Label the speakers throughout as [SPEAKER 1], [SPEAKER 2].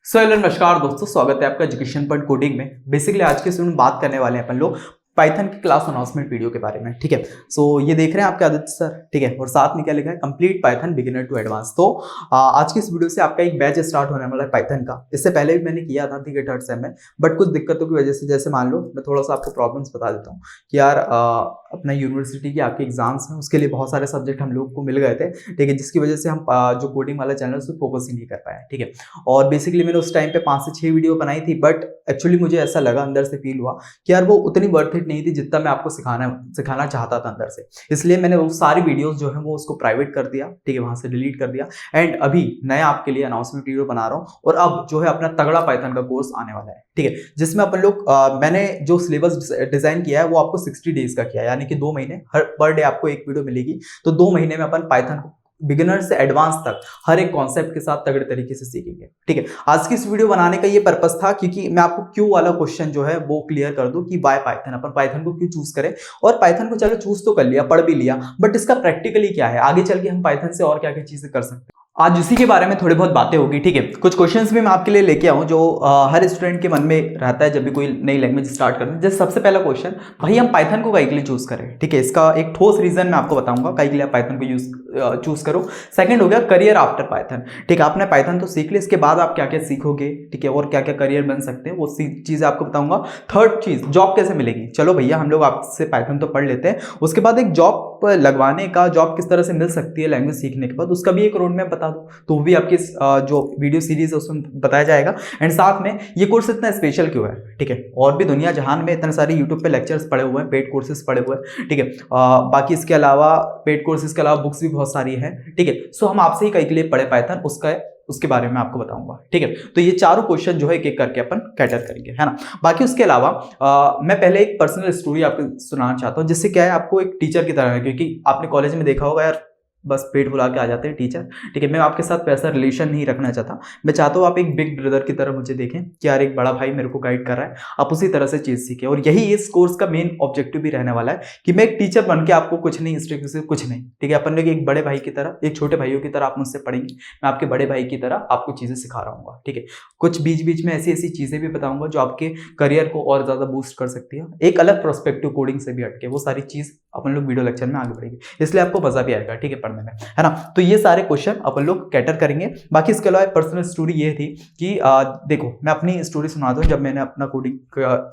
[SPEAKER 1] नमस्कार दोस्तों, स्वागत है आपका एजुकेशन पॉइंट कोडिंग में। बेसिकली आज के स्टूडेंट बात करने वाले हैं अपन लोग पाइथन की क्लास अनाउंसमेंट वीडियो के बारे में। ठीक है, सो ये देख रहे हैं आपके आदित्य सर। ठीक है, और साथ में क्या लिखा है, complete Python beginner to advance. तो आज की इस वीडियो से आपका एक बैच स्टार्ट होने वाला है पाइथन का। इससे पहले भी मैंने किया था, ठीक है, थर्ड सेम में, बट कुछ दिक्कतों की वजह से, जैसे मान लो मैं थोड़ा सा आपको प्रॉब्लम्स बता देता हूँ कि यार अपना यूनिवर्सिटी के आपके एग्जाम्स हैं, उसके लिए बहुत सारे सब्जेक्ट हम लोग को मिल गए थे। ठीक है, जिसकी वजह से हम जो कोडिंग वाला चैनल उस पर फोकस ही नहीं कर पाए। ठीक है, और बेसिकली मैंने उस टाइम पे 5 से 6 वीडियो बनाई थी, बट एक्चुअली मुझे ऐसा लगा, अंदर से फील हुआ कि यार वो उतनी वर्थ इट नहीं थी जितना मैं आपको सिखाना चाहता था अंदर से। इसलिए मैंने वो सारी वीडियोस जो है वो उसको प्राइवेट कर दिया। ठीक है, वहां से डिलीट कर दिया एंड अभी नया आपके लिए अनाउंसमेंट वीडियो बना रहा हूँ। और अब जो है अपना तगड़ा पाइथन का कोर्स आने वाला है। ठीक है, जिसमें अपन लोग मैंने जो सिलेबस डिजाइन किया है वो आपको 60 डेज का किया है, यानी कि 2 महीने, हर पर डे आपको एक वीडियो मिलेगी। तो 2 महीने में अपन पाइथन को बिगिनर से एडवांस तक हर एक कॉन्सेप्ट के साथ तगड़े तरीके से सीखेंगे। ठीक है, आज की इस वीडियो बनाने का ये पर्पस था क्योंकि मैं आपको क्यों वाला क्वेश्चन जो है वो क्लियर कर दूं कि वाई पाइथन, अपन पाइथन को क्यों चूज करें। और पाइथन को चलो चूज तो कर लिया, पढ़ भी लिया, बट इसका प्रैक्टिकली क्या है, आगे चल के हम पाइथन से और क्या क्या चीजें कर सकते हैं, आज उसी के बारे में थोड़ी बहुत बातें होगी। ठीक है, कुछ क्वेश्चंस भी मैं आपके लिए लेके आऊं जो हर स्टूडेंट के मन में रहता है जब भी कोई नई लैंग्वेज स्टार्ट करते हैं। जैसे सबसे पहला क्वेश्चन, भाई हम पाइथन को काहे के लिए चूज करें। ठीक है, इसका एक ठोस रीजन मैं आपको बताऊंगा काहे के लिए आप पाइथन को चूज करो। सेकंड हो गया करियर आफ्टर पाइथन। ठीक है, आपने पाइथन तो सीख लिया, इसके बाद आप क्या क्या सीखोगे, ठीक है, और क्या क्या करियर बन सकते हैं, वो चीजें आपको बताऊंगा। थर्ड चीज, जॉब कैसे मिलेगी। चलो भैया हम लोग आपसे पाइथन तो पढ़ लेते हैं, उसके बाद एक जॉब लगवाने का, जॉब किस तरह से मिल सकती है लैंग्वेज सीखने के बाद, उसका भी एक रोड मैप बता दो, तो वो भी आपकी जो वीडियो सीरीज है उसमें बताया जाएगा। एंड साथ में ये कोर्स इतना स्पेशल क्यों है। ठीक है, और भी दुनिया जहान में इतने सारे यूट्यूब पे लेक्चर्स पड़े हुए हैं, पेड कोर्सेज पड़े हुए हैं। ठीक है, बाकी इसके अलावा पेड कोर्सेज के अलावा बुक्स भी बहुत सारी है। ठीक है, सो हम आपसे ही कई के लिए पढ़े पाइथन, उसके बारे में आपको बताऊंगा। ठीक है, तो ये चारों क्वेश्चन जो है एक एक करके अपन कैटर करेंगे, है ना। बाकी उसके अलावा मैं पहले एक पर्सनल स्टोरी आपको सुनाना चाहता हूँ, जिससे क्या है आपको एक टीचर की तरह है, क्योंकि आपने कॉलेज में देखा होगा यार बस पेट फुला के आ जाते हैं टीचर। ठीक है, मैं आपके साथ पैसा रिलेशन नहीं रखना चाहता, मैं चाहता हूँ आप एक बिग ब्रदर की तरह मुझे देखें कि यार एक बड़ा भाई मेरे को गाइड कर रहा है, आप उसी तरह से चीज सीखें। और यही इस कोर्स का मेन ऑब्जेक्टिव भी रहने वाला है कि मैं एक टीचर बन के आपको कुछ नहीं, स्ट्रिक्ट से कुछ नहीं। ठीक है, अपन लोग एक बड़े भाई की तरह, एक छोटे भाइयों की तरह आप मुझसे पढ़ेंगे, मैं आपके बड़े भाई की तरह आपको चीजें सिखा रहा हूँ। ठीक है, कुछ बीच बीच में ऐसी ऐसी चीजें भी बताऊंगा जो आपके करियर को और ज्यादा बूस्ट कर सकती है, एक अलग प्रोस्पेक्टिव कोडिंग से भी हटके। वो सारी चीज अपन लोग वीडियो लेक्चर में आगे बढ़ेंगे, इसलिए आपको मजा भी आएगा। ठीक है, पढ़ने में, है ना। तो ये सारे क्वेश्चन अपन लोग कैटर करेंगे। बाकी इसके अलावा पर्सनल स्टोरी ये थी कि देखो मैं अपनी स्टोरी सुनाता हूँ, जब मैंने अपना कोडिंग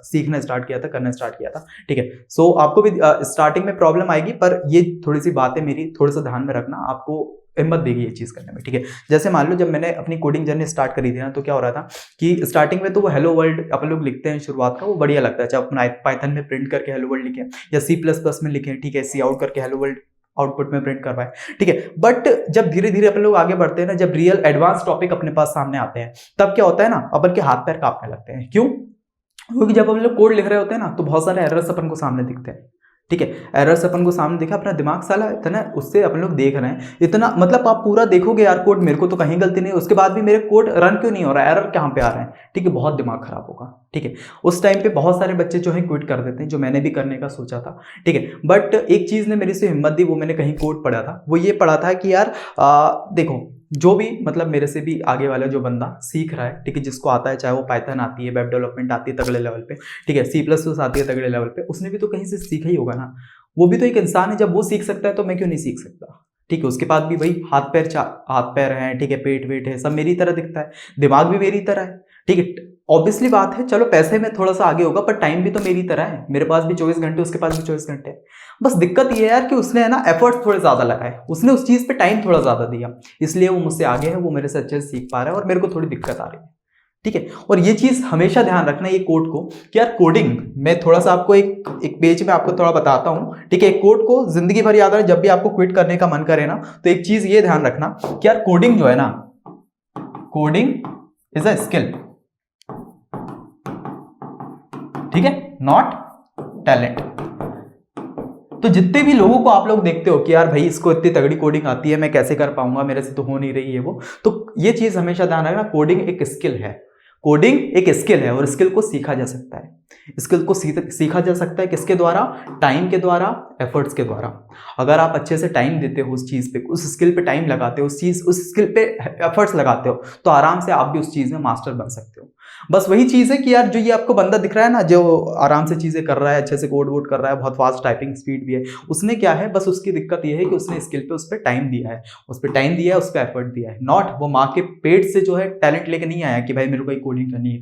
[SPEAKER 1] सीखना स्टार्ट किया था, करना स्टार्ट किया था। ठीक है, सो आपको भी स्टार्टिंग में प्रॉब्लम आएगी, पर ये थोड़ी सी बातें मेरी थोड़ा सा ध्यान में रखना, आपको हिम्मत देगी ये चीज करने में। ठीक है, जैसे मान लो जब मैंने अपनी कोडिंग जर्नी स्टार्ट करी थी ना, तो क्या हो रहा था कि स्टार्टिंग में तो वो हेलो वर्ल्ड अपन लोग लिखते हैं शुरुआत का, वो बढ़िया लगता है, चाहे अपन पाइथन में प्रिंट करके हेलो वर्ल्ड लिखें या C++ में लिखें। ठीक है, सी आउट करके हेलो वर्ल्ड आउटपुट में प्रिंट करवाए। ठीक है, बट जब धीरे धीरे अपन लोग आगे बढ़ते हैं ना, जब रियल एडवांस टॉपिक अपने पास सामने आते हैं, तब क्या होता है ना, अपन के हाथ पैर कांपने लगते हैं। क्यों? क्योंकि जब हम लोग कोड लिख रहे होते हैं ना, तो बहुत सारे एरर्स अपन को सामने दिखते हैं। ठीक है, एरर्स अपन को सामने दिखा, अपना दिमाग साला इतना उससे अपन लोग देख रहे हैं, इतना मतलब आप पूरा देखोगे यार कोड, मेरे को तो कहीं गलती नहीं, उसके बाद भी मेरे कोड रन क्यों नहीं हो रहा है, एरर कहाँ पे आ रहे हैं। ठीक है, बहुत दिमाग खराब होगा। ठीक है, उस टाइम पे बहुत सारे बच्चे जो है क्विट कर देते हैं, जो मैंने भी करने का सोचा था। ठीक है, बट एक चीज ने मेरी से हिम्मत दी, वो मैंने कहीं कोड पढ़ा था, वो ये पढ़ा था कि यार देखो जो भी मतलब मेरे से भी आगे वाला जो बंदा सीख रहा है, ठीक है, जिसको आता है, चाहे वो पाइथन आती है, वेब डेवलपमेंट आती है तगड़े लेवल पे, ठीक है, C++ आती है तगड़े लेवल पे, उसने भी तो कहीं से सीखा ही होगा ना, वो भी तो एक इंसान है। जब वो सीख सकता है तो मैं क्यों नहीं सीख सकता। ठीक है, उसके बाद भी भाई हाथ पैर हैं, ठीक है, पेट वेट है, सब मेरी तरह दिखता है, दिमाग भी मेरी तरह है। ठीक है, ऑब्वियसली बात है, चलो पैसे में थोड़ा सा आगे होगा, पर टाइम भी तो मेरी तरह है, मेरे पास भी 24 घंटे, उसके पास भी 24 घंटे है। बस दिक्कत ये है यार कि उसने है ना एफर्ट्स थोड़े ज्यादा लगाए, उसने उस चीज पे टाइम थोड़ा ज्यादा दिया, इसलिए वो मुझसे आगे है, वो मेरे से अच्छे से सीख पा रहा है और मेरे को थोड़ी दिक्कत आ रही है। ठीक है, और ये चीज हमेशा ध्यान रखना ये कोड को कि यार कोडिंग, मैं थोड़ा सा आपको एक पेज में आपको थोड़ा बताता हूं। ठीक है, कोड को जिंदगी भर याद रहे, जब भी आपको क्विट करने का मन करे ना, तो एक चीज ये ध्यान रखना कि यार कोडिंग जो है ना, कोडिंग इज अ स्किल। ठीक है, नॉट टैलेंट। तो जितने भी लोगों को आप लोग देखते हो कि यार भाई इसको इतनी तगड़ी कोडिंग आती है, मैं कैसे कर पाऊंगा, मेरे से तो हो नहीं रही है वो, तो ये चीज हमेशा ध्यान रखना, कोडिंग एक स्किल है, कोडिंग एक स्किल है और स्किल को सीखा जा सकता है। स्किल को सीखा जा सकता है किसके द्वारा? टाइम के द्वारा, एफर्ट्स के द्वारा। अगर आप अच्छे से टाइम देते हो उस चीज़ पे, उस स्किल पे टाइम लगाते हो, उस स्किल पे एफर्ट्स लगाते हो, तो आराम से आप भी उस चीज़ में मास्टर बन सकते हो। बस वही चीज़ है कि यार जो ये आपको बंदा दिख रहा है ना, जो आराम से चीज़ें कर रहा है, अच्छे से कोड वोड कर रहा है, बहुत फास्ट टाइपिंग स्पीड भी है, उसने क्या है, बस उसकी दिक्कत ये है कि उसने स्किल पे उस पर टाइम दिया है, उस पर टाइम दिया है, उस पर एफर्ट दिया है। नॉट वो माँ के पेट से जो है टैलेंट लेके नहीं आया कि भाई मेरे को कोडिंग करनी है।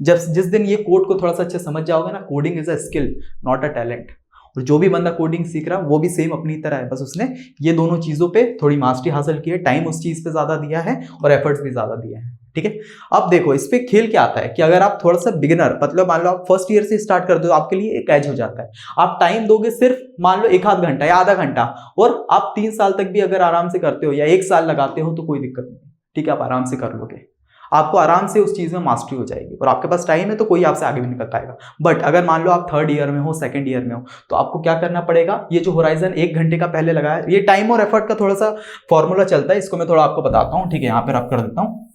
[SPEAKER 1] जिस दिन ये कोड को थोड़ा सा अच्छे समझ जाओगे ना, coding is a skill not a talent. और जो भी बंदा कोडिंग सीख रहा है वो भी सेम अपनी तरह है, बस उसने ये दोनों चीजों पे थोड़ी मास्टरी हासिल की है, टाइम उस चीज पे ज्यादा दिया है और एफर्ट्स भी ज्यादा दिया है। ठीक है, अब देखो इस पे खेल क्या आता है कि अगर आप थोड़ा सा बिगिनर, मतलब मान लो आप फर्स्ट ईयर से स्टार्ट कर दो, आपके लिए एक एज हो जाता है। आप टाइम दोगे सिर्फ मान लो 1-आध घंटा या आधा घंटा, और आप 3 साल तक भी अगर आराम से करते हो या 1 साल लगाते हो तो कोई दिक्कत नहीं। ठीक है, आप आराम से कर लोगे, आपको आराम से उस चीज में मास्टरी हो जाएगी और आपके पास टाइम है तो कोई आपसे आगे भी निकल पाएगा। बट अगर मान लो आप 3rd ईयर में हो, 2nd ईयर में हो, तो आपको क्या करना पड़ेगा? ये जो होराइजन 1 घंटे का पहले लगाया, ये टाइम और एफर्ट का थोड़ा सा फॉर्मूला चलता है, इसको मैं थोड़ा आपको बताता हूं। ठीक है, यहां पर आप कर देता हूं,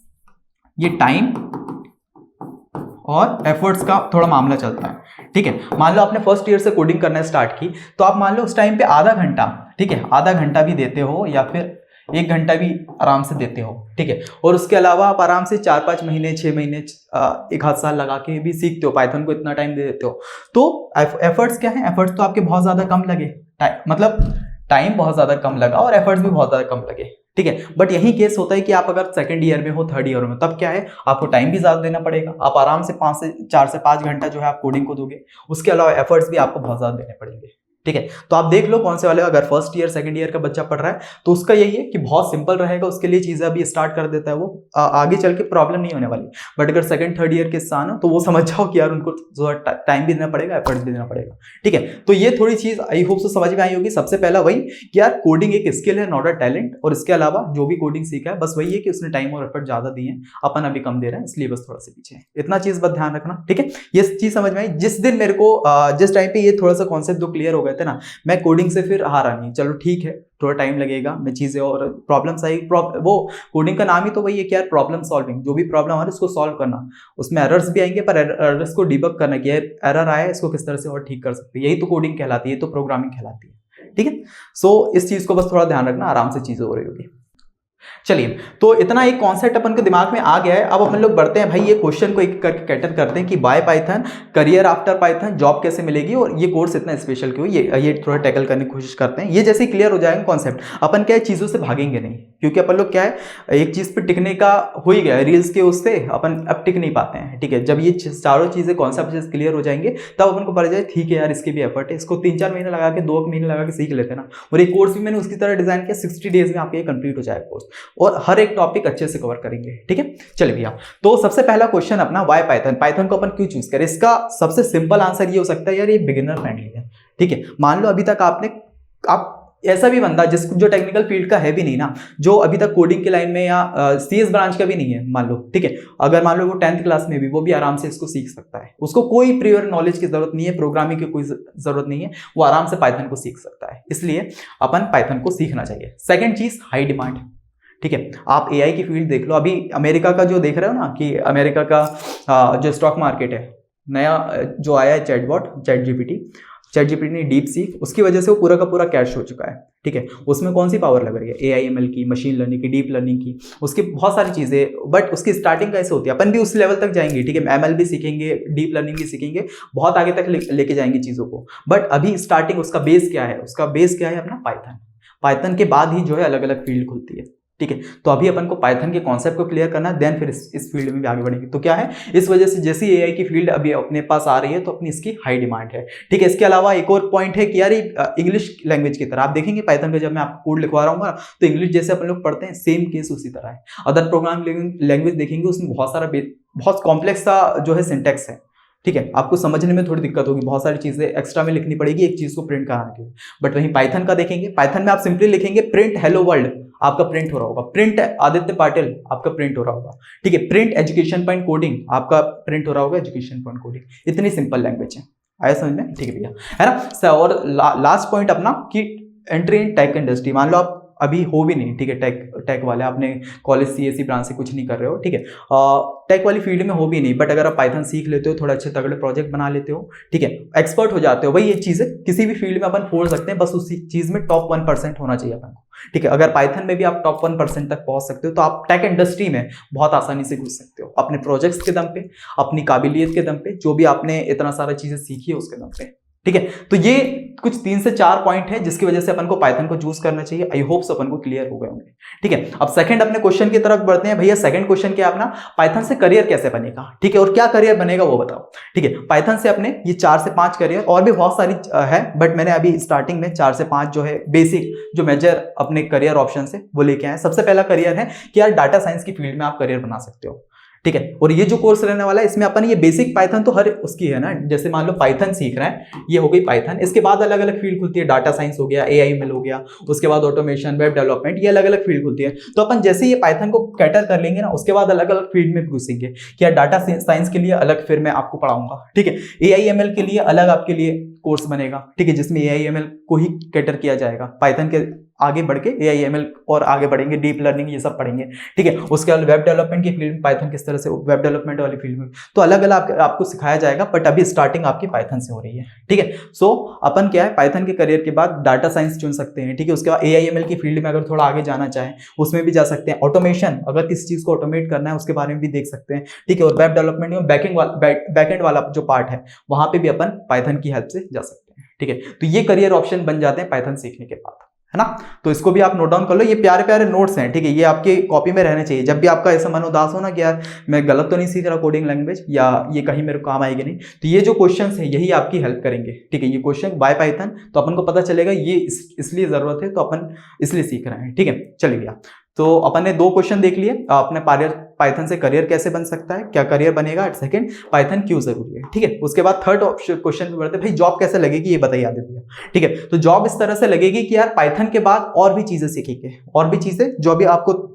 [SPEAKER 1] ये टाइम और एफर्ट्स का थोड़ा मामला चलता है। ठीक है, मान लो आपने फर्स्ट ईयर से कोडिंग करना स्टार्ट की, तो आप मान लो उस टाइम पे आधा घंटा, ठीक है, आधा घंटा भी देते हो या फिर 1 घंटा भी आराम से देते हो। ठीक है, और उसके अलावा आप आराम से 4-5 महीने, 6 महीने, 1-आध साल लगा के भी सीखते हो, पाइथन को इतना टाइम दे देते हो, तो एफर्ट्स क्या है? एफर्ट्स तो आपके बहुत ज्यादा कम लगे, मतलब टाइम बहुत ज्यादा कम लगा और एफर्ट्स भी बहुत ज्यादा कम लगे। ठीक है, बट यही केस होता है कि आप अगर 2nd ईयर में हो, 3rd ईयर में, तब क्या है, आपको टाइम भी ज्यादा देना पड़ेगा। आप आराम से 4 से 5 घंटा जो है आप कोडिंग को दोगे, उसके अलावा एफर्ट्स भी आपको बहुत ज्यादा देने पड़ेंगे। ठीक है, तो आप देख लो कौन से वाले, अगर फर्स्ट ईयर 2nd ईयर का बच्चा पढ़ रहा है तो उसका यही है कि बहुत सिंपल रहेगा, उसके लिए चीजें अभी स्टार्ट कर देता है, वो आगे चल के प्रॉब्लम नहीं होने वाली। बट अगर 2nd 3rd ईयर के इंसान हो तो वो समझ जाओ कि यार उनको टाइम भी देना पड़ेगा, एफर्ट भी देना पड़ेगा। ठीक है, तो ये थोड़ी चीज आई होप से समझ में आई होगी। सबसे पहला वही कि यार कोडिंग एक स्किल है, नॉट अ टैलेंट, और इसके अलावा जो भी कोडिंग सीखा है बस वही है कि उसने टाइम और एफर्ट ज्यादा दिए हैं, अपन अभी कम दे रहे हैं, इसलिए बस थोड़ा सा पीछे है। इतना चीज बस ध्यान रखना। ठीक है, ये चीज समझ में आई। जिस दिन मेरे को जिस टाइम पे ये थोड़ा सा कॉन्सेप्ट जो क्लियर हो गए थे ना, मैं कोडिंग से फिर हारा नहीं, चलो ठीक है थोड़ा टाइम लगेगा, मैं चीजें और प्रॉब्लम्स आई, वो कोडिंग का नाम ही तो वही है कि यार प्रॉब्लम सॉल्विंग, जो भी प्रॉब्लम आ रहा है उसको सॉल्व करना, उसमें एरर्स भी आएंगे पर एरर्स को डिबग करना कि एरर आया इसको किस तरह से और ठीक कर सकते हैं, यही तो कोडिंग कहलाती है, तो प्रोग्रामिंग कहलाती है। ठीक है, सो इस चीज को बस थोड़ा ध्यान रखना, आराम से चीजें हो रही होगी। चलिए, तो इतना एक कॉन्सेप्ट अपन के दिमाग में आ गया है। अब अपन लोग बढ़ते हैं भाई, ये क्वेश्चन को एक करके कैटर करते हैं कि bye Python, career after Python, job कैसे मिलेगी और ये कोर्स इतना स्पेशल क्यों, ये थोड़ा टैकल करने की कोशिश करते हैं। ये जैसे क्लियर हो जाएगा कॉन्सेप्ट, अपन क्या है चीज़ों से भागेंगे नहीं, क्योंकि अपन लोग क्या है एक चीज़ पर टिकने का हो ही गया रील्स के उससे, अपन अब टिक नहीं पाते हैं। ठीक है, जब ये चारों चीज़ें कॉन्सेप्ट क्लियर हो जाएंगे तब अपन को पता जाए ठीक है यार इसके भी एफर्ट है, इसको 3-4 महीने लगा के 2 महीने लगा के सीख लेते हैं ना। और एक कोर्स भी मैंने उसकी तरह डिजाइन किया, 60 डेज में आपके कंप्लीट हो जाएगा कोर्स, और हर एक टॉपिक अच्छे से कवर करेंगे। ठीक है, चलिए भैया, तो सबसे पहला क्वेश्चन अपना वाई पाइथन, पाइथन को अपन क्यों चूज करें? इसका सबसे सिंपल आंसर ये हो सकता है यार ये बिगिनर फ्रेंडली है। ठीक है, मान लो अभी तक आप ऐसा भी बंदा जो टेक्निकल फील्ड का है भी नहीं ना, जो अभी तक कोडिंग की लाइन में या सीएस ब्रांच का भी नहीं है मान लो, ठीक है, अगर मान लो वो 10th क्लास में भी, वो भी आराम से इसको सीख सकता है, उसको कोई प्रियर नॉलेज की जरूरत नहीं है, प्रोग्रामिंग की कोई जरूरत नहीं है, वो आराम से पाइथन को सीख सकता है, इसलिए अपन पाइथन को सीखना चाहिए। सेकेंड चीज, हाई डिमांड। ठीक है, आप एआई की फील्ड देख लो, अभी अमेरिका का जो देख रहे हो ना कि अमेरिका का जो स्टॉक मार्केट है, नया जो आया है चैट जीपीटी ने डीप सीख, उसकी वजह से वो पूरा का पूरा कैश हो चुका है। ठीक है, उसमें कौन सी पावर लग रही है? एआई एमएल की, मशीन लर्निंग की, डीप लर्निंग की, उसकी बहुत सारी चीज़ें, बट उसकी स्टार्टिंग कैसे होती है? अपन भी उस लेवल तक जाएंगे, ठीक है, एमएल भी सीखेंगे, डीप लर्निंग भी सीखेंगे, बहुत आगे तक लेके जाएंगे चीज़ों को, बट अभी स्टार्टिंग उसका बेस क्या है? उसका बेस क्या है अपना पाइथन के बाद ही जो है अलग अलग फील्ड खुलती है। ठीक है, तो अभी अपन को पाइथन के कॉन्सेप्ट को क्लियर करना है, देन फिर इस फील्ड में भी आगे बढ़ेंगे। तो क्या है, इस वजह से जैसी एआई की फील्ड अभी अपने पास आ रही है तो अपनी इसकी हाई डिमांड है। ठीक है, इसके अलावा एक और पॉइंट है कि यार इंग्लिश लैंग्वेज की तरह आप देखेंगे पाइथन का, जब मैं आपको कोड लिखवा रहा हूँ तो इंग्लिश जैसे अपन लोग पढ़ते हैं सेम केस उसी तरह है। अदर प्रोग्रामिंग लैंग्वेज देखेंगे उसमें बहुत कॉम्प्लेक्स सा जो है सिंटेक्स है। ठीक है, आपको समझने में थोड़ी दिक्कत होगी, बहुत सारी चीजें एक्स्ट्रा में लिखनी पड़ेगी एक चीज को प्रिंट कराने के लिए। बट वहीं पाइथन का देखेंगे, पाइथन में आप सिंपली लिखेंगे प्रिंट हेलो वर्ल्ड, आपका प्रिंट हो रहा होगा, प्रिंट आदित्य पाटिल आपका प्रिंट हो रहा होगा। ठीक है, प्रिंट एजुकेशन पॉइंट कोडिंग आपका प्रिंट हो रहा होगा, एजुकेशन पॉइंट कोडिंग। इतनी सिंपल लैंग्वेज है, आया समझ में? ठीक है भैया, है ना। और लास्ट पॉइंट अपना कि एंट्री इन टेक इंडस्ट्री, मान लो आप अभी हो भी नहीं, ठीक है, टेक वाले, आपने कॉलेज सीएससी ब्रांच से कुछ नहीं कर रहे हो, ठीक है, टेक वाली फील्ड में हो भी नहीं, बट अगर आप पाइथन सीख लेते हो, थोड़ा अच्छे तगड़े प्रोजेक्ट बना लेते हो, ठीक है, एक्सपर्ट हो जाते हो, भाई ये चीज़ है किसी भी फील्ड में अपन फोड़ सकते हैं, बस उसी चीज़ में टॉप 1% होना चाहिए अपन को, ठीक है। अगर पाइथन में भी आप टॉप 1% तक पहुंच सकते हो तो आप टेक इंडस्ट्री में बहुत आसानी से घुस सकते हो, अपने प्रोजेक्ट्स के दम पे, अपनी काबिलियत के दम पे, जो भी आपने इतना सारा चीजें सीखी है उसके दम पे, ठीक है। तो ये कुछ 3 से 4 पॉइंट है जिसकी वजह से अपन को पाइथन को चूज करना चाहिए। आई होप्स अपन को क्लियर हो गए होंगे, ठीक है। अब सेकंड अपने क्वेश्चन की तरफ बढ़ते हैं। भैया सेकंड क्वेश्चन क्या है अपना, पाइथन से करियर कैसे बनेगा, ठीक है, और क्या करियर बनेगा वो बताओ, ठीक है। पाइथन से अपने ये 4 से 5 करियर, और भी बहुत सारी है, बट मैंने अभी स्टार्टिंग में 4 से 5 जो है बेसिक जो मेजर अपने करियर ऑप्शन है वो लेके आए। सबसे पहला करियर है कि यार डाटा साइंस की फील्ड में आप करियर बना सकते हो, ठीक है। और ये जो कोर्स रहने वाला है इसमें अपन ये बेसिक पाइथन तो हर उसकी है ना, जैसे मान लो पाइथन सीख रहे हैं, ये हो गई पाइथन, इसके बाद अलग अलग फील्ड खुलती है, डाटा साइंस हो गया, एआईएमएल हो गया, उसके बाद ऑटोमेशन, वेब डेवलपमेंट, ये अलग अलग फील्ड खुलती है। तो अपन जैसे ये पाइथन को कैटर कर लेंगे ना, उसके बाद अलग अलग फील्ड में घुसेंगे कि यार डाटा साइंस के लिए अलग फिर मैं आपको पढ़ाऊंगा, ठीक है, एआईएमएल के लिए अलग आपके लिए कोर्स बनेगा, ठीक है, जिसमें एआईएमएल को ही कैटर किया जाएगा। पाइथन के आगे बढ़ के एआईएमएल और आगे बढ़ेंगे, डीप लर्निंग ये सब पढ़ेंगे, ठीक है। उसके बाद वेब डेवलपमेंट की फील्ड में पाइथन किस तरह से, वेब डेवलपमेंट वाली फील्ड में तो अलग अलग आपको सिखाया जाएगा, बट अभी स्टार्टिंग आपकी पाइथन से हो रही है, ठीक है। सो अपन क्या है, पाइथन के करियर के बाद डाटा साइंस चुन सकते हैं, ठीक है। उसके बाद एआईएमएल की फील्ड में अगर थोड़ा आगे जाना चाहें उसमें भी जा सकते हैं। ऑटोमेशन, अगर किसी चीज को ऑटोमेट करना है उसके बारे में भी देख सकते हैं, ठीक है। और वेब डेवलपमेंट में बैकएंड वाला जो पार्ट है वहां पे भी अपन पाइथन की हेल्प से जा सकते हैं, ठीक है। तो ये करियर ऑप्शन बन जाते हैं पाइथन सीखने के बाद, है ना। तो इसको भी आप नोट डाउन कर लो, ये प्यारे प्यारे नोट्स हैं, ठीक है, ये आपके कॉपी में रहने चाहिए। जब भी आपका ऐसा मन उदास हो ना कि यार मैं गलत तो नहीं सीख रहा कोडिंग लैंग्वेज, या ये कहीं मेरे को काम आएगी नहीं, तो ये जो क्वेश्चंस हैं यही आपकी हेल्प करेंगे, ठीक है। ये क्वेश्चन बाय पाइथन, तो अपन को पता चलेगा ये इसलिए जरूरत है, तो अपन इसलिए सीख रहे हैं, ठीक है। चलिए भैया, तो अपन ने 2 क्वेश्चन देख लिए, अपने पाइथन से करियर कैसे बन सकता है, क्या करियर बनेगा, सेकंड पाइथन क्यों जरूरी है, ठीक है। उसके बाद थर्ड क्वेश्चन पे बढ़ते हैं, भाई जॉब कैसे लगेगी ये बताइए आदित्य भैया, ठीक है। तो जॉब इस तरह से लगेगी कि यार पाइथन के बाद और भी चीजें सीखेंगे, और भी चीजें जो भी आपको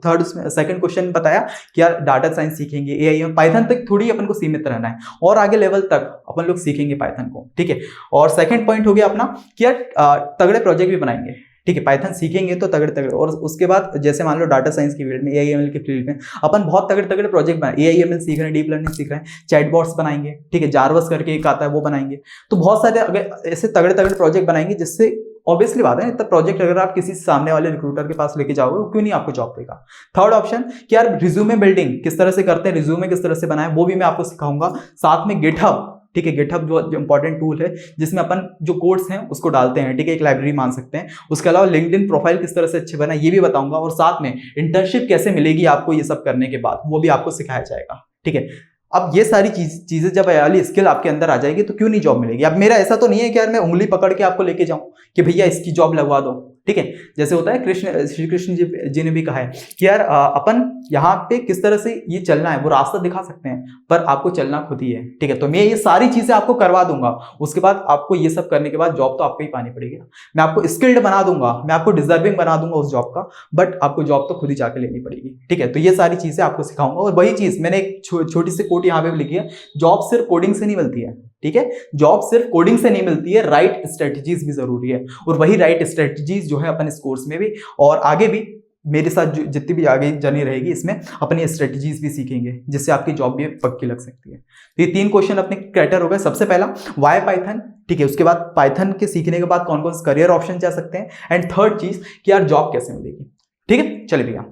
[SPEAKER 1] सेकंड क्वेश्चन बताया कि यार डाटा साइंस सीखेंगे, एआई, पाइथन तक थोड़ी अपन को सीमित रहना है, और आगे लेवल तक अपन लोग सीखेंगे पाइथन को, ठीक है। और सेकंड पॉइंट हो गया अपना कि यार तगड़े प्रोजेक्ट भी बनाएंगे, ठीक है। पाइथन सीखेंगे तो तगड़े तगड़े, और उसके बाद जैसे मान लो डाटा साइंस की फील्ड में, एआईएमएल की फील्ड में अपन बहुत तगड़े तगड़े प्रोजेक्ट बनाए, एआईएमएल सीख रहे हैं, डीप लर्निंग सीख रहे हैं, चैटबॉट्स बनाएंगे, ठीक है, जारवस करके एक आता है वो बनाएंगे। तो बहुत सारे अगर ऐसे तगड़े तगड़े प्रोजेक्ट बनाएंगे, जिससे ऑब्वियसली बात है इतना प्रोजेक्ट अगर आप किसी सामने वाले रिक्रूटर के पास लेके जाओगे, वो क्यों नहीं आपको जॉब देगा। थर्ड ऑप्शन कि यार रिज्यूमे बिल्डिंग किस तरह से करते हैं, रिज्यूमे किस तरह से बनाए, वो भी मैं आपको सिखाऊंगा। साथ में गिटहब, ठीक है, गिटहब जो इंपॉर्टेंट टूल है जिसमें अपन जो कोड्स हैं उसको डालते हैं, ठीक है, एक लाइब्रेरी मान सकते हैं। उसके अलावा लिंक्डइन प्रोफाइल किस तरह से अच्छे बनाए ये भी बताऊंगा, और साथ में इंटर्नशिप कैसे मिलेगी आपको ये सब करने के बाद वो भी आपको सिखाया जाएगा, ठीक है। अब ये सारी चीजें जब वाली स्किल आपके अंदर आ जाएगी तो क्यों नहीं जॉब मिलेगी। अब मेरा ऐसा तो नहीं है कि यार मैं उंगली पकड़ के आपको लेके जाऊं कि भैया इसकी जॉब लगवा दो, ठीक है। जैसे होता है श्री कृष्ण जी ने भी कहा है कि यार अपन यहाँ पे किस तरह से ये चलना है वो रास्ता दिखा सकते हैं, पर आपको चलना खुद ही है, ठीक है। तो मैं ये सारी चीजें आपको करवा दूंगा, उसके बाद आपको ये सब करने के बाद जॉब तो आपको ही पानी पड़ेगी। मैं आपको स्किल्ड बना दूंगा, मैं आपको डिजर्विंग बना दूंगा उस जॉब का, बट आपको जॉब तो खुद ही जाके लेनी पड़ेगी, ठीक है। तो ये सारी चीजें आपको सिखाऊंगा। और वही चीज मैंने एक छोटी सी कोट यहाँ पे भी लिखी है, जॉब सिर्फ कोडिंग से नहीं मिलती है, ठीक है। जॉब सिर्फ कोडिंग से नहीं मिलती है, राइट स्ट्रेटजीज भी जरूरी है, और वही राइट स्ट्रेटजीज जो है अपन इस कोर्स में भी और आगे भी मेरे साथ जितनी भी आगे जर्नी रहेगी इसमें अपनी स्ट्रेटजीज भी सीखेंगे, जिससे आपकी जॉब भी पक्की लग सकती है। तो ये 3 क्वेश्चन अपने कैटर हो गए। सबसे पहला वाई पाइथन, ठीक है। उसके बाद पाइथन के सीखने के बाद कौन कौन से करियर ऑप्शन जा सकते हैं, एंड थर्ड चीज कि यार जॉब कैसे मिलेगी, ठीक है। चलिए भैया,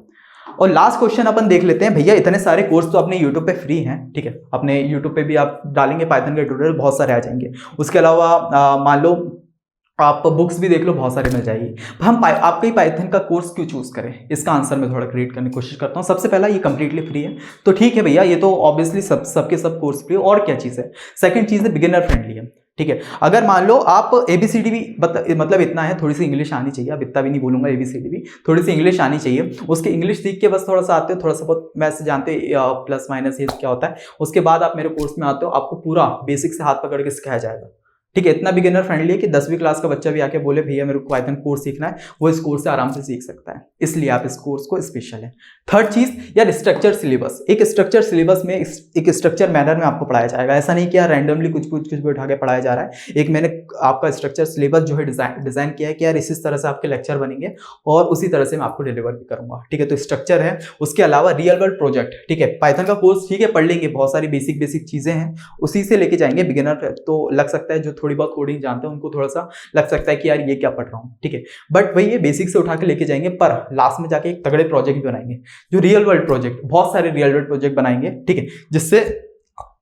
[SPEAKER 1] और लास्ट क्वेश्चन अपन देख लेते हैं। भैया इतने सारे कोर्स तो अपने यूट्यूब पे फ्री हैं, ठीक है। अपने यूट्यूब पे भी आप डालेंगे पाइथन के ट्यूटोरियल बहुत सारे आ जाएंगे। उसके अलावा मान लो आप बुक्स भी देख लो, बहुत सारे मिल जाएगी। हम आपका ही पाइथन का कोर्स क्यों चूज करें, इसका आंसर मैं थोड़ा क्रिएट करने की कोशिश करता हूँ। सबसे पहला ये कंप्लीटली फ्री है, तो ठीक है भैया, ये तो ऑब्वियसली सबके सब कोर्स फ्री। और क्या चीज़ है, सेकंड चीज़ है बिगिनर फ्रेंडली है, ठीक है। अगर मान लो आप ABCD भी मतलब इतना है, थोड़ी सी इंग्लिश आनी चाहिए, अब इतना भी नहीं बोलूंगा, ABCD भी थोड़ी सी इंग्लिश आनी चाहिए। उसके इंग्लिश सीख के बस थोड़ा सा आते हो, थोड़ा सा बहुत मैथ्स जानते हो, प्लस माइनस ये क्या होता है, उसके बाद आप मेरे कोर्स में आते हो, आपको पूरा बेसिक से हाथ पकड़ के सिखाया जाएगा, ठीक है, इतना बिगिनर फ्रेंडली है कि 10वीं क्लास का बच्चा भी आके बोले भैया मेरे को पाइथन कोर्स सीखना है, वो इस कोर्स से आराम से सीख सकता है, इसलिए आप इस कोर्स को स्पेशल है। थर्ड चीज यार, स्ट्रक्चर सिलेबस। एक स्ट्रक्चर सिलेबस में एक स्ट्रक्चर मैनर में आपको पढ़ाया जाएगा, ऐसा नहीं कि यार रैंडमली कुछ भी उठा के पढ़ाया जा रहा है। एक मैंने आपका स्ट्रक्चर सिलेबस जो है डिजाइन किया है कि यार इस तरह से आपके लेक्चर बनेंगे और उसी तरह से मैं आपको डिलीवर भी करूंगा। ठीक है, तो स्ट्रक्चर है, उसके अलावा रियल वर्ल्ड प्रोजेक्ट। ठीक है, पाइथन का कोर्स ठीक है पढ़ लेंगे, बहुत सारी बेसिक चीजें हैं उसी से लेके जाएंगे। बिगिनर तो लग सकता है, जो थोड़ी बहुत कोडिंग जानते हैं उनको थोड़ा सा लग सकता है कि यार ये क्या पढ़ रहा हूँ। ठीक है, बट वही ये बेसिक से उठा के लेके जाएंगे, पर लास्ट में जाके एक तगड़े प्रोजेक्ट भी बनाएंगे, जो रियल वर्ल्ड प्रोजेक्ट, बहुत सारे रियल वर्ल्ड प्रोजेक्ट बनाएंगे। ठीक है, जिससे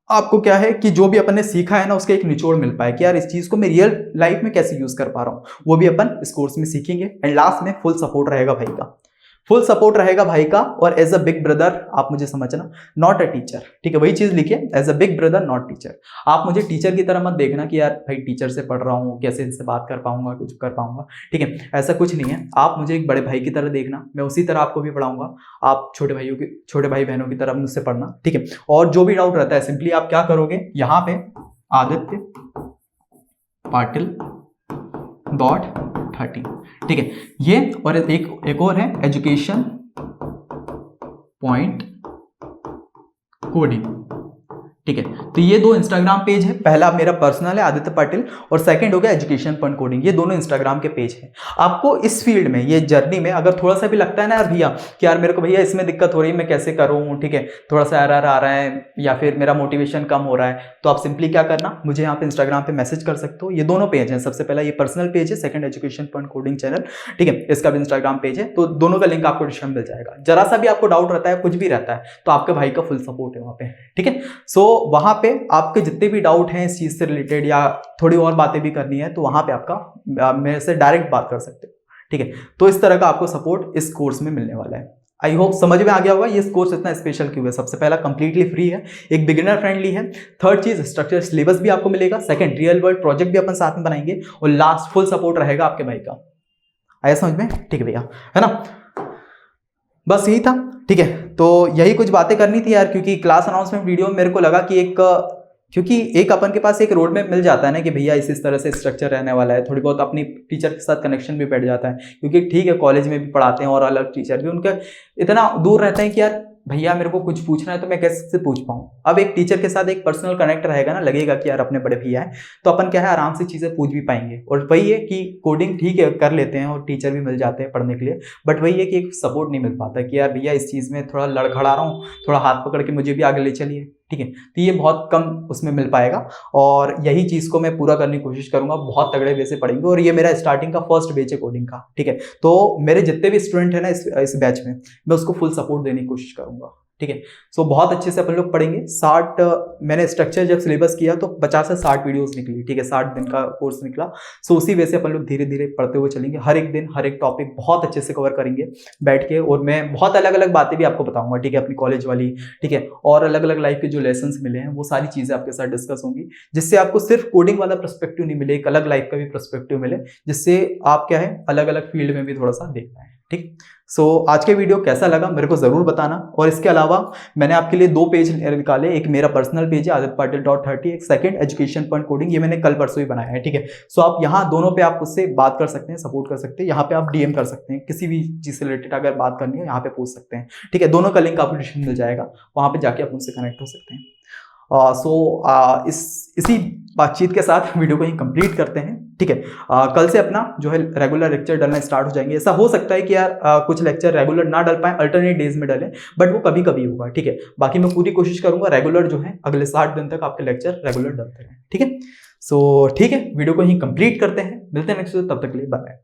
[SPEAKER 1] आपको क्या है कि जो भी अपन ने सीखा है ना उसका एक निचोड़ मिल पाए कि यार इस चीज को मैं रियल लाइफ में कैसे यूज कर पा रहा हूँ, वो भी अपन इस कोर्स में सीखेंगे। एंड लास्ट में फुल सपोर्ट रहेगा भाई का, फुल सपोर्ट रहेगा भाई का। और एज अ बिग ब्रदर आप मुझे समझना, नॉट अ टीचर। ठीक है, वही चीज लिखिए, as a big brother not teacher. आप मुझे टीचर की तरह मत देखना कि यार भाई टीचर से पढ़ रहा हूँ, कैसे इनसे बात कर पाऊंगा, कुछ कर पाऊंगा। ठीक है, ऐसा कुछ नहीं है, आप मुझे एक बड़े भाई की तरह देखना, मैं उसी तरह आपको भी पढ़ाऊंगा। आप छोटे भाई बहनों की तरह मुझसे पढ़ना। ठीक है, और जो भी डाउट रहता है सिंपली आप क्या करोगे, यहाँ पे आदित्य पाटिल .13। ठीक है, ये और एक और है एजुकेशन पॉइंट कोडिंग। ठीक है, तो ये दो इंस्टाग्राम पेज है, पहला मेरा पर्सनल है आदित्य पाटिल और सेकंड हो गया एजुकेशन पॉइंट कोडिंग। ये दोनों इंस्टाग्राम के पेज हैं। आपको इस फील्ड में, ये जर्नी में अगर थोड़ा सा भी लगता है ना यार भैया कि यार मेरे को भैया इसमें दिक्कत हो रही है, मैं कैसे करूं, ठीक है, थोड़ा सा एरर आ रहा है या फिर मेरा मोटिवेशन कम हो रहा है, तो आप सिंपली क्या करना, मुझे यहाँ पे इंस्टाग्राम पे मैसेज कर सकते हो। ये दोनों पेज हैं, सबसे पहला ये पर्सनल पेज है, second education point coding channel. ठीक है, इसका भी इंस्टाग्राम पेज है, तो दोनों का लिंक आपको डिस्क्रिप्शन मिल जाएगा। जरा सा भी आपको डाउट रहता है, कुछ भी रहता है, तो आपके भाई का फुल सपोर्ट है वहाँ पे। ठीक है, सो वहाँ पे आपके जितने भी डाउट हैं इस चीज से रिलेटेड या थोड़ी और बातें भी करनी है, तो वहां पे आपका मेरे से डायरेक्ट बात कर सकते हो। ठीक है, तो इस तरह का आपको सपोर्ट इस कोर्स में मिलने वाला है। आई होप समझ में आ गया होगा ये कोर्स इतना स्पेशल क्यों है। सबसे पहला कंप्लीटली फ्री है, एक बिगिनर फ्रेंडली है। थर्ड चीज स्ट्रक्चर सिलेबस भी आपको मिलेगा। सेकंड रियल वर्ल्ड प्रोजेक्ट भी अपन साथ में बनाएंगे और लास्ट फुल सपोर्ट रहेगा आपके भाई का। आया समझ में? ठीक है भैया, है ना, बस यही था। ठीक है, तो यही कुछ बातें करनी थी यार, क्योंकि क्लास अनाउंसमेंट वीडियो में मेरे को लगा कि क्योंकि एक अपन के पास एक रोड मैप मिल जाता है ना कि भैया इस तरह से स्ट्रक्चर रहने वाला है, थोड़ी बहुत अपनी टीचर के साथ कनेक्शन भी बैठ जाता है। क्योंकि ठीक है कॉलेज में भी पढ़ाते हैं और अलग टीचर भी उनका इतना दूर रहते हैं कि यार भैया मेरे को कुछ पूछना है तो मैं कैसे पूछ पाऊँ। अब एक टीचर के साथ एक पर्सनल कनेक्ट रहेगा ना, लगेगा कि यार अपने बड़े भैया है, तो अपन क्या है आराम से चीज़ें पूछ भी पाएंगे। और वही है कि कोडिंग ठीक है कर लेते हैं और टीचर भी मिल जाते हैं पढ़ने के लिए, बट वही है कि एक सपोर्ट नहीं मिल पाता कि यार भैया इस चीज़ में थोड़ा लड़खड़ा रहा हूँ, थोड़ा हाथ पकड़ के मुझे भी आगे ले चलिए। ठीक है, तो ये बहुत कम उसमें मिल पाएगा और यही चीज़ को मैं पूरा करने की कोशिश करूंगा। बहुत तगड़े वे से पढ़ेंगे और ये मेरा स्टार्टिंग का फर्स्ट बैच है कोडिंग का। ठीक है, तो मेरे जितने भी स्टूडेंट है ना इस बैच में, मैं उसको फुल सपोर्ट देने की कोशिश करूंगा। ठीक है, सो बहुत अच्छे से अपन लोग पढ़ेंगे। 60 मैंने स्ट्रक्चर जब सिलेबस किया तो 50 से 60 वीडियोस निकली। ठीक है, 60 दिन का कोर्स निकला। सो उसी वजह से अपन लोग धीरे धीरे पढ़ते हुए चलेंगे। हर एक दिन हर एक टॉपिक बहुत अच्छे से कवर करेंगे बैठ के, और मैं बहुत अलग अलग बातें भी आपको बताऊंगा। ठीक है, अपनी कॉलेज वाली, ठीक है, और अलग अलग लाइफ के जो लेसन मिले हैं वो सारी चीज़ें आपके साथ डिस्कस होंगी, जिससे आपको सिर्फ कोडिंग वाला पर्सपेक्टिव नहीं मिले, एक अलग लाइफ का भी पर्सपेक्टिव मिले, जिससे आप क्या है अलग अलग फील्ड में भी थोड़ा सा देख पाएँ। ठीक, सो आज के वीडियो कैसा लगा मेरे को जरूर बताना। और इसके अलावा मैंने आपके लिए 2 पेज निकाले, एक मेरा पर्सनल पेज है आदित्य पाटिल .30, एक सेकंड एजुकेशन पॉइंट कोडिंग, ये मैंने कल परसों ही बनाया है। ठीक है, सो आप यहाँ दोनों पे आप उससे बात कर सकते हैं, सपोर्ट कर सकते हैं। यहाँ पे आप डीएम कर सकते हैं, किसी भी चीज़ से रिलेटेड अगर बात करनी है यहाँ पे पूछ सकते हैं। ठीक है, दोनों का लिंक आपको डिस्क्रिप्शन मिल जाएगा, वहाँ पे जाके आप उनसे कनेक्ट हो सकते हैं। इसी बातचीत के साथ वीडियो को ही कंप्लीट करते हैं। ठीक है, कल से अपना जो है रेगुलर लेक्चर डालना स्टार्ट हो जाएंगे। ऐसा हो सकता है कि यार कुछ लेक्चर रेगुलर ना डाल पाए, अल्टरनेट डेज में डालें, बट वो कभी कभी होगा। ठीक है, बाकी मैं पूरी कोशिश करूंगा रेगुलर जो है अगले 60 दिन तक आपके लेक्चर रेगुलर डालते रहें। ठीक है, सो ठीक है, वीडियो को ही कंप्लीट करते हैं, मिलते हैं नेक्स्ट, तब तक के लिए बाय।